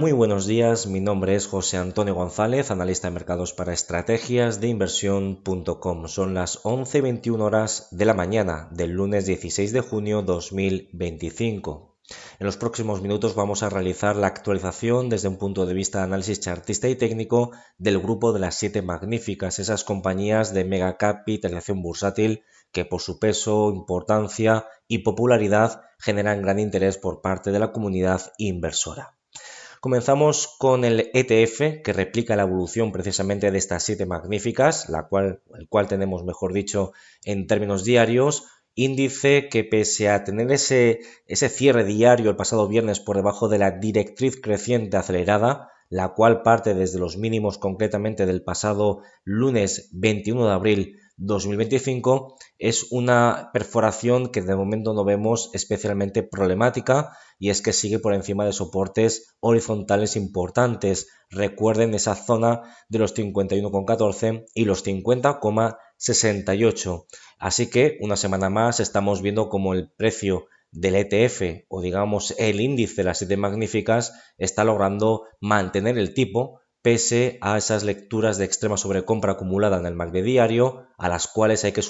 Muy buenos días, mi nombre es José Antonio González, analista de mercados para estrategias de inversión.com. Son las 11:21 horas de la mañana del lunes 16 de junio 2025. En los próximos minutos vamos a realizar la actualización desde un punto de vista de análisis chartista y técnico del grupo de las 7 magníficas, esas compañías de mega capitalización bursátil que por su peso, importancia y popularidad generan gran interés por parte de la comunidad inversora. Comenzamos con el ETF, que replica la evolución precisamente de estas 7 magníficas, el cual tenemos, mejor dicho, en términos diarios. Índice que, pese a tener ese cierre diario el pasado viernes por debajo de la directriz creciente acelerada, la cual parte desde los mínimos concretamente del pasado lunes 21 de abril 2025, es una perforación que de momento no vemos especialmente problemática, y es que sigue por encima de soportes horizontales importantes. Recuerden esa zona de los 51,14 y los 50,68. Así que una semana más estamos viendo como el precio del ETF, o digamos el índice de las 7 magníficas, está logrando mantener el tipo pese a esas lecturas de extrema sobrecompra acumulada en el MACD diario, a las cuales hay que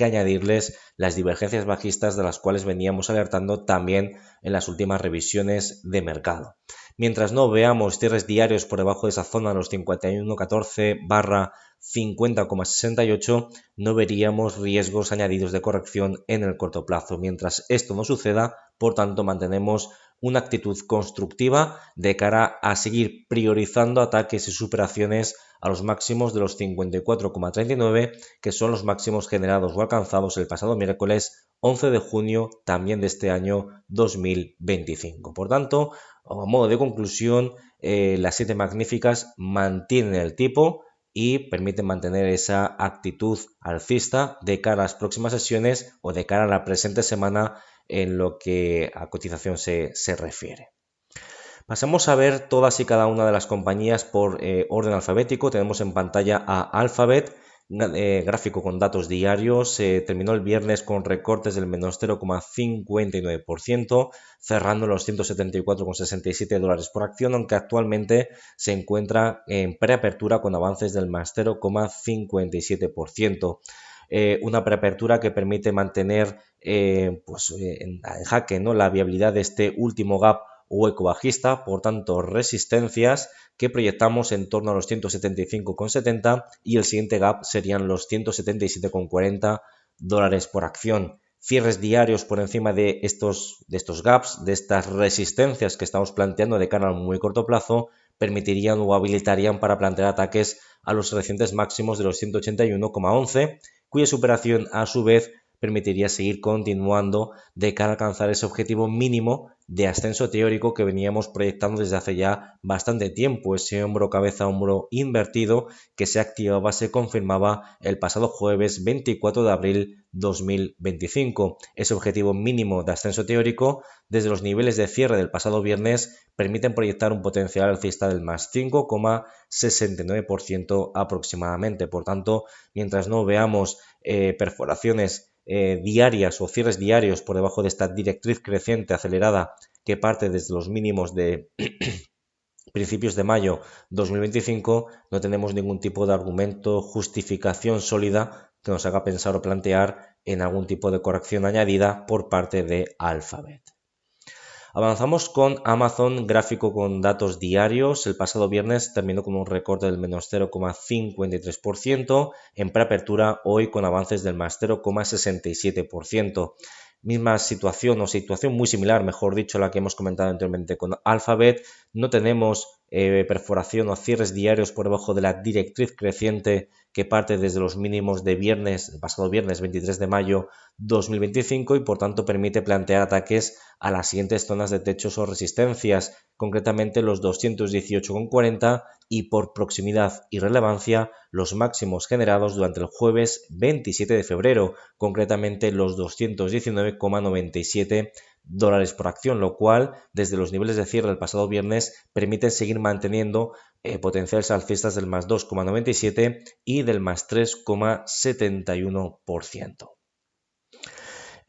añadirles las divergencias bajistas de las cuales veníamos alertando también en las últimas revisiones de mercado. Mientras no veamos cierres diarios por debajo de esa zona, los 51,14/50,68, no veríamos riesgos añadidos de corrección en el corto plazo. Mientras esto no suceda, por tanto, mantenemos una actitud constructiva de cara a seguir priorizando ataques y superaciones a los máximos de los 54,39, que son los máximos generados o alcanzados el pasado miércoles 11 de junio también de este año 2025. Por tanto, a modo de conclusión, las 7 magníficas mantienen el tipo y permiten mantener esa actitud alcista de cara a las próximas sesiones o de cara a la presente semana en lo que a cotización se refiere. Pasamos a ver todas y cada una de las compañías por orden alfabético. Tenemos en pantalla a Alphabet, gráfico con datos diarios. Terminó el viernes con recortes del menos 0,59%, cerrando los $174,67 por acción, aunque actualmente se encuentra en preapertura con avances del más 0,57%. Una preapertura que permite mantener en jaque, ¿no?, la viabilidad de este último gap hueco bajista, por tanto resistencias que proyectamos en torno a los 175,70 y el siguiente gap serían los 177,40 dólares por acción. Cierres diarios por encima de estos gaps, de estas resistencias que estamos planteando de cara a un muy corto plazo, permitirían o habilitarían para plantear ataques a los recientes máximos de los 181,11, cuya superación a su vez permitiría seguir continuando de cara a alcanzar ese objetivo mínimo de ascenso teórico que veníamos proyectando desde hace ya bastante tiempo, ese hombro cabeza hombro invertido que se activaba, se confirmaba el pasado jueves 24 de abril 2025. Ese objetivo mínimo de ascenso teórico desde los niveles de cierre del pasado viernes permiten proyectar un potencial alcista del más 5,69% aproximadamente. Por tanto, mientras no veamos perforaciones diarias o cierres diarios por debajo de esta directriz creciente acelerada que parte desde los mínimos de principios de mayo 2025, no tenemos ningún tipo de argumento, justificación sólida que nos haga pensar o plantear en algún tipo de corrección añadida por parte de Alphabet. Avanzamos con Amazon, gráfico con datos diarios. El pasado viernes terminó con un recorte del menos 0,53%, en preapertura hoy con avances del más 0,67%. Misma situación o situación muy similar, mejor dicho, a la que hemos comentado anteriormente con Alphabet. No tenemos perforación o cierres diarios por debajo de la directriz creciente que parte desde los mínimos de viernes, el pasado viernes 23 de mayo 2025, y por tanto permite plantear ataques a las siguientes zonas de techos o resistencias, concretamente los 218,40 y por proximidad y relevancia los máximos generados durante el jueves 27 de febrero, concretamente los 219,97 dólares por acción, lo cual desde los niveles de cierre del pasado viernes permite seguir manteniendo potenciales alcistas del más 2,97 y del más 3,71%.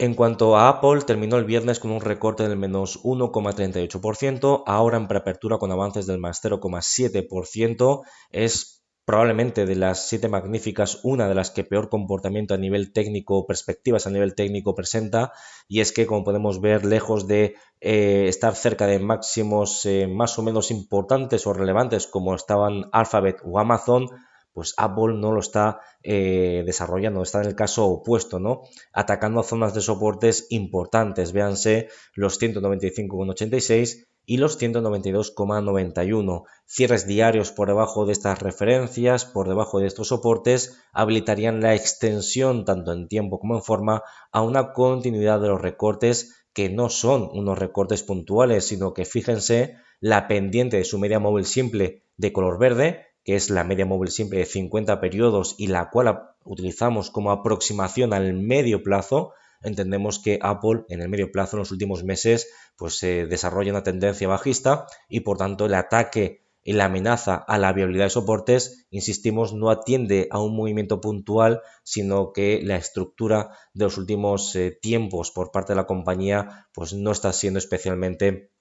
En cuanto a Apple, terminó el viernes con un recorte del menos 1,38%, ahora en preapertura con avances del más 0,7%. Es probablemente de las 7 magníficas una de las que peor comportamiento a nivel técnico, perspectivas a nivel técnico presenta, y es que, como podemos ver, lejos de estar cerca de máximos más o menos importantes o relevantes como estaban Alphabet o Amazon, pues Apple no lo está desarrollando, está en el caso opuesto, ¿no? Atacando zonas de soportes importantes, véanse los 195,86 y los 192,91. Cierres diarios por debajo de estas referencias, por debajo de estos soportes, habilitarían la extensión tanto en tiempo como en forma a una continuidad de los recortes que no son unos recortes puntuales, sino que fíjense la pendiente de su media móvil simple de color verde, que es la media móvil simple de 50 periodos y la cual utilizamos como aproximación al medio plazo. Entendemos que Apple en el medio plazo en los últimos meses pues desarrolla una tendencia bajista y por tanto el ataque y la amenaza a la viabilidad de soportes, insistimos, no atiende a un movimiento puntual, sino que la estructura de los últimos tiempos por parte de la compañía pues no está siendo especialmente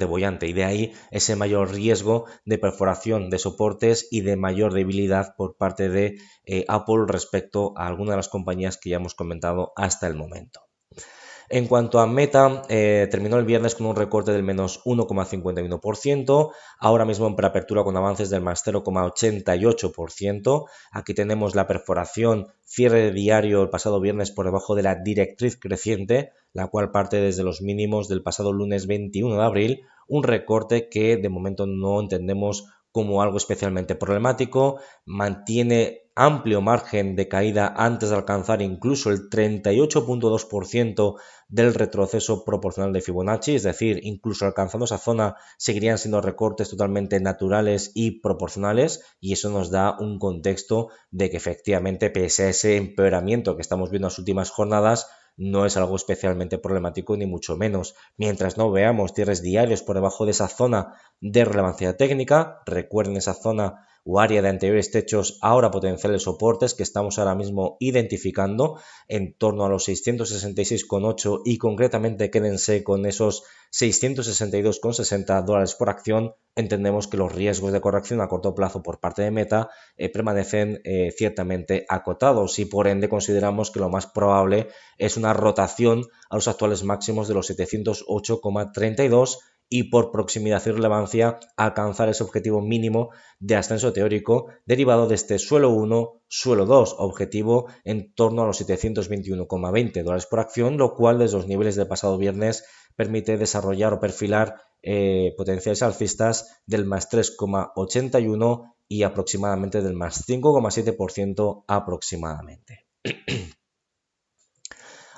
boyante, y de ahí ese mayor riesgo de perforación de soportes y de mayor debilidad por parte de Apple respecto a alguna de las compañías que ya hemos comentado hasta el momento. En cuanto a Meta, terminó el viernes con un recorte del menos 1,51%, ahora mismo en preapertura con avances del más 0,88%. Aquí tenemos la perforación cierre diario el pasado viernes por debajo de la directriz creciente, la cual parte desde los mínimos del pasado lunes 21 de abril, un recorte que de momento no entendemos como algo especialmente problemático, mantiene amplio margen de caída antes de alcanzar incluso el 38,2% del retroceso proporcional de Fibonacci, es decir, incluso alcanzando esa zona seguirían siendo recortes totalmente naturales y proporcionales, y eso nos da un contexto de que efectivamente, pese a ese empeoramiento que estamos viendo en las últimas jornadas, no es algo especialmente problemático ni mucho menos. Mientras no veamos cierres diarios por debajo de esa zona de relevancia técnica, recuerden esa zona o área de anteriores techos, ahora potenciales soportes que estamos ahora mismo identificando en torno a los 666,8 y concretamente quédense con esos 662,60 dólares por acción. Entendemos que los riesgos de corrección a corto plazo por parte de Meta permanecen ciertamente acotados y por ende consideramos que lo más probable es una rotación a los actuales máximos de los 708,32 y por proximidad y relevancia alcanzar ese objetivo mínimo de ascenso teórico derivado de este suelo 1, suelo 2, objetivo en torno a los 721,20 dólares por acción, lo cual desde los niveles del pasado viernes permite desarrollar o perfilar potenciales alcistas del más 3,81 y aproximadamente del más 5,7% aproximadamente.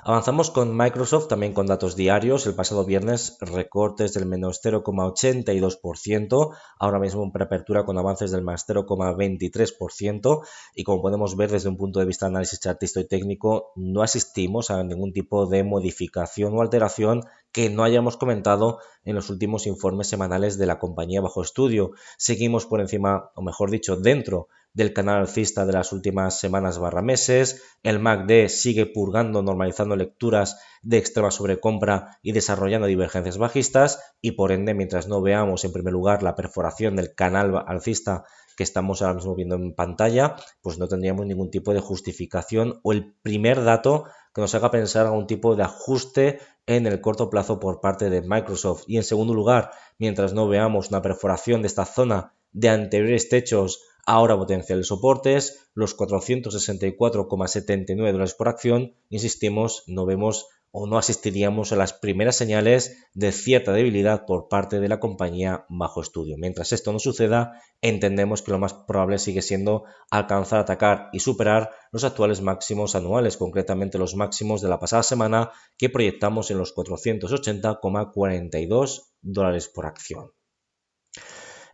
Avanzamos con Microsoft, también con datos diarios. El pasado viernes recortes del menos 0,82%, ahora mismo en preapertura con avances del más 0,23%, y como podemos ver desde un punto de vista de análisis chartista y técnico, no asistimos a ningún tipo de modificación o alteración que no hayamos comentado en los últimos informes semanales de la compañía bajo estudio. Seguimos por encima, o mejor dicho, dentro del canal alcista de las últimas semanas barra meses. El MACD sigue purgando, normalizando lecturas de extrema sobrecompra y desarrollando divergencias bajistas, y por ende, mientras no veamos en primer lugar la perforación del canal alcista que estamos ahora mismo viendo en pantalla, pues no tendríamos ningún tipo de justificación o el primer dato que nos haga pensar algún tipo de ajuste en el corto plazo por parte de Microsoft. Y en segundo lugar, mientras no veamos una perforación de esta zona de anteriores techos, ahora potenciales soportes, los 464,79 dólares por acción, insistimos, no vemos o no asistiríamos a las primeras señales de cierta debilidad por parte de la compañía bajo estudio. Mientras esto no suceda, entendemos que lo más probable sigue siendo alcanzar, atacar y superar los actuales máximos anuales, concretamente los máximos de la pasada semana que proyectamos en los 480,42 dólares por acción.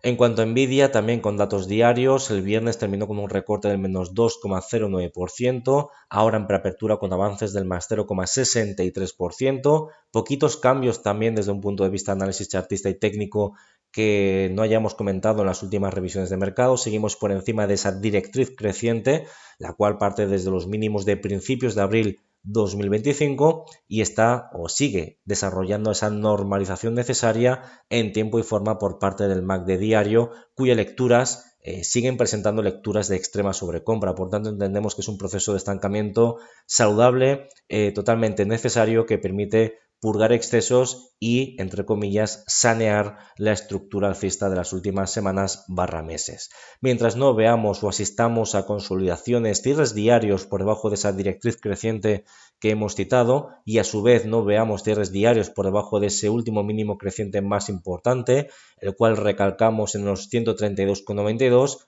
En cuanto a Nvidia, también con datos diarios, el viernes terminó con un recorte del menos 2,09%, ahora en preapertura con avances del más 0,63%, poquitos cambios también desde un punto de vista de análisis chartista y técnico que no hayamos comentado en las últimas revisiones de mercado. Seguimos por encima de esa directriz creciente, la cual parte desde los mínimos de principios de abril 2025 y está o sigue desarrollando esa normalización necesaria en tiempo y forma por parte del MACD diario, cuyas lecturas siguen presentando lecturas de extrema sobrecompra. Por tanto, entendemos que es un proceso de estancamiento saludable, totalmente necesario, que permite purgar excesos y, entre comillas, sanear la estructura alcista de las últimas semanas / meses. Mientras no veamos o asistamos a consolidaciones, cierres diarios por debajo de esa directriz creciente que hemos citado y a su vez no veamos cierres diarios por debajo de ese último mínimo creciente más importante, el cual recalcamos en los 132,92,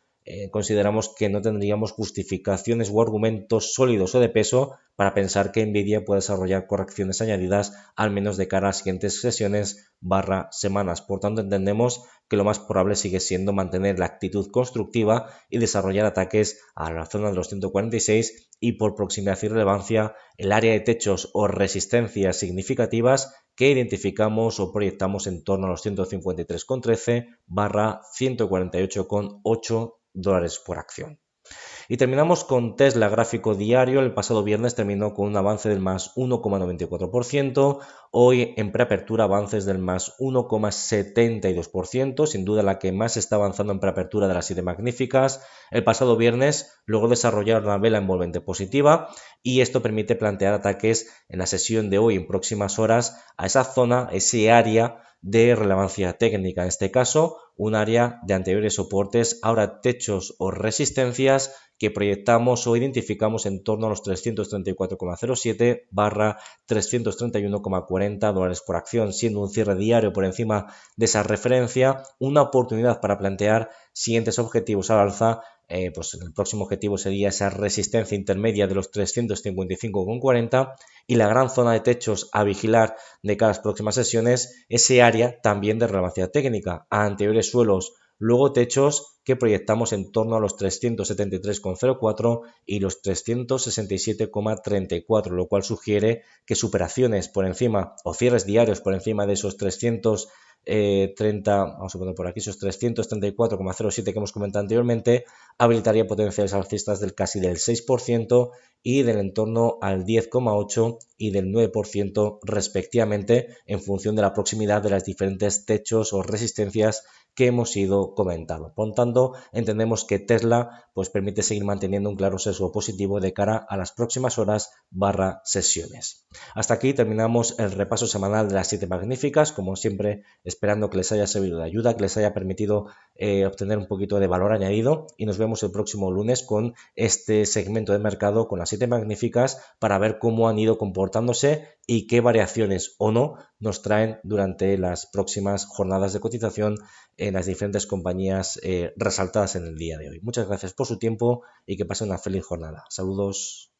consideramos que no tendríamos justificaciones o argumentos sólidos o de peso para pensar que Nvidia puede desarrollar correcciones añadidas al menos de cara a siguientes sesiones / semanas. Por tanto, entendemos que lo más probable sigue siendo mantener la actitud constructiva y desarrollar ataques a la zona de los 146 y, por proximidad y relevancia, el área de techos o resistencias significativas que identificamos o proyectamos en torno a los 153,13 / 148,8 dólares por acción. Y terminamos con Tesla, gráfico diario. El pasado viernes terminó con un avance del más 1,94%. Hoy en preapertura avances del más 1,72%. Sin duda la que más está avanzando en preapertura de las 7 magníficas. El pasado viernes logró desarrollar una vela envolvente positiva y esto permite plantear ataques en la sesión de hoy en próximas horas a esa zona, ese área de relevancia técnica. En este caso, un área de anteriores soportes, ahora techos o resistencias que proyectamos o identificamos en torno a los 334,07 / 331,40 dólares por acción, siendo un cierre diario por encima de esa referencia una oportunidad para plantear siguientes objetivos al alza. Pues el próximo objetivo sería esa resistencia intermedia de los 355,40 y la gran zona de techos a vigilar de cada próximas sesiones, ese área también de relevancia técnica, a anteriores suelos, luego techos que proyectamos en torno a los 373,04 y los 367,34, lo cual sugiere que superaciones por encima o cierres diarios por encima de esos 330, vamos a poner por aquí, esos 334,07 que hemos comentado anteriormente, habilitaría potenciales alcistas del casi del 6% y del entorno al 10,8% y del 9% respectivamente, en función de la proximidad de las diferentes techos o resistencias que hemos ido comentando. Por tanto, entendemos que Tesla pues permite seguir manteniendo un claro sesgo positivo de cara a las próximas horas / sesiones. Hasta aquí terminamos el repaso semanal de las 7 magníficas, como siempre esperando que les haya servido de ayuda, que les haya permitido obtener un poquito de valor añadido, y nos vemos el próximo lunes con este segmento de mercado con las 7 magníficas para ver cómo han ido comportándose y qué variaciones o no nos traen durante las próximas jornadas de cotización en las diferentes compañías resaltadas en el día de hoy. Muchas gracias por su tiempo y que pasen una feliz jornada. Saludos.